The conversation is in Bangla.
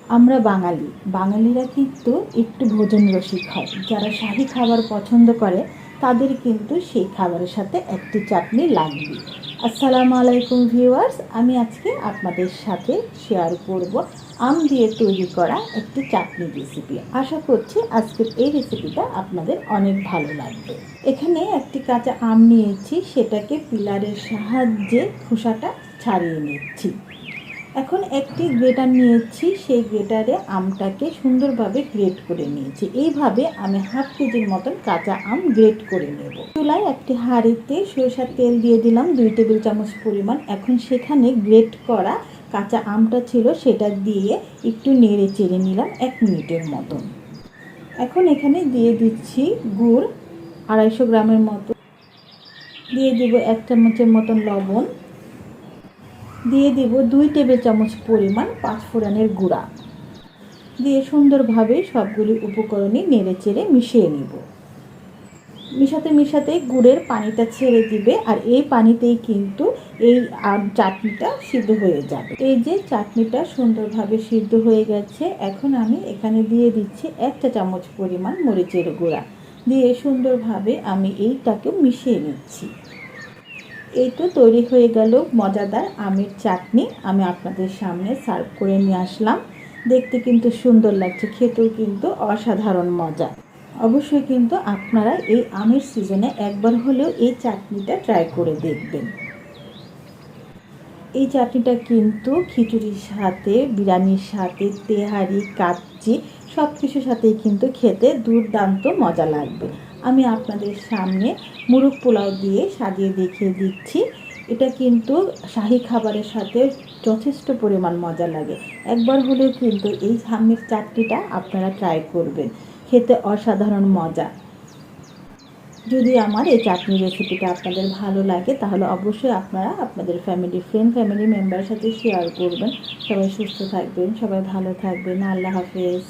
আমরা বাঙালিরা কিন্তু একটু ভোজন রসিক হয়। যারা শাহী খাবার পছন্দ করে তাদের কিন্তু সেই খাবারের সাথে একটি চাটনি লাগবে। আসসালামু আলাইকুম ভিউয়ার্স, আমি আজকে আপনাদের সাথে শেয়ার করব আম দিয়ে তৈরি করা একটি চাটনি রেসিপি। আশা করছি আজকের এই রেসিপিটা আপনাদের অনেক ভালো লাগবে। এখানে একটি কাঁচা আম নিয়েছি, সেটাকে পিলারের সাহায্যে খোসাটা ছাড়িয়ে নিচ্ছি। এখন একটি গ্রেটার নিয়েছি, সেই গ্রেটারে আমটাকে সুন্দরভাবে গ্রেট করে নিয়েছি। এইভাবে আমি হাফ কেজির মতন কাঁচা আম গ্রেট করে নেব। চুলায় একটি হাঁড়িতে সরিষার তেল দিয়ে দিলাম 2 টেবিল চামচ পরিমাণ। এখন সেখানে গ্রেট করা কাঁচা আমটা ছিল সেটা দিয়ে একটু নেড়ে চেড়ে নিলাম 1 মিনিটের মতন। এখন এখানে দিয়ে দিচ্ছি গুড় 250 গ্রামের মতো, দিয়ে দেব 1 চামচের মতন লবণ, দিয়ে দেব 2 টেবিল চামচ পরিমাণ 5 ফোড়নের গুঁড়া, দিয়ে সুন্দরভাবে সবগুলি উপকরণই নেড়ে চেড়ে মিশিয়ে নেব। মিশাতে গুড়ের পানিটা ছেড়ে দিবে, আর এই পানিতেই কিন্তু এই চাটনিটা সিদ্ধ হয়ে যাবে। এই যে চাটনিটা সুন্দরভাবে সিদ্ধ হয়ে গেছে, এখন আমি এখানে দিয়ে দিচ্ছি 1 চা চামচ পরিমাণ মরিচের গুঁড়া, দিয়ে সুন্দরভাবে আমি এইটাকে মিশিয়ে নিচ্ছি। এই তো তৈরি হয়ে গেল মজাদার আমের চাটনি। আমি আপনাদের সামনে সার্ভ করে নিয়ে আসলাম। দেখতে কিন্তু সুন্দর লাগছে, খেতেও কিন্তু অসাধারণ মজা। অবশ্যই কিন্তু আপনারা এই আমের সিজনে একবার হলেও এই চাটনিটা ট্রাই করে দেখবেন। এই চাটনিটা কিন্তু খিচুড়ির সাথে, বিরিয়ানির সাথে, তেহারি, কাচ্চি সব কিছুর সাথেই কিন্তু খেতে দুর্দান্ত মজা লাগবে। আমি আপনাদের সামনে মুরগ পোলাও দিয়ে সাজিয়ে দেখিয়ে দিচ্ছি। এটা কিন্তু শাহী খাবারের সাথে যথেষ্ট পরিমাণ মজা লাগে। একবার হলেও কিন্তু এই আমের চাটনিটা আপনারা ট্রাই করবেন, খেতে অসাধারণ মজা। যদি আমার এই চাটনি রেসিপিটা আপনাদের ভালো লাগে তাহলে অবশ্যই আপনারা আপনাদের ফ্যামিলি মেম্বারের সাথে শেয়ার করবেন। সবাই সুস্থ থাকবেন, সবাই ভালো থাকবেন। আল্লাহ হাফেজ।